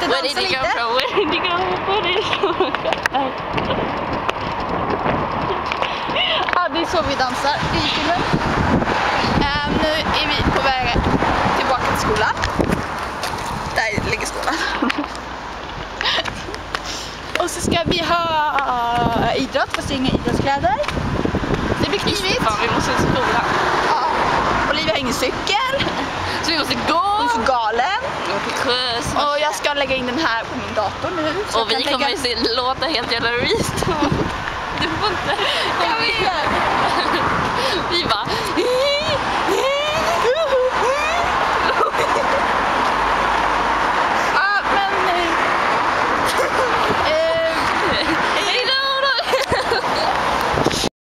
ska dansa lite. Ja, det är så vi dansar i filmen. Nu är vi på väg tillbaka till skolan. Där ligger skolan. Och så ska vi ha idrott, fast inga idrottskläder. Det blir knivigt. Fan, vi måste till skolan. Ja. Olivia har ingen cykel. Så vi måste gå. Hon är så galen. Skjuts. Och jag ska lägga in den här på min dator nu. Så och vi kommer ju låta helt jävla rist. Du får inte. Jag vet.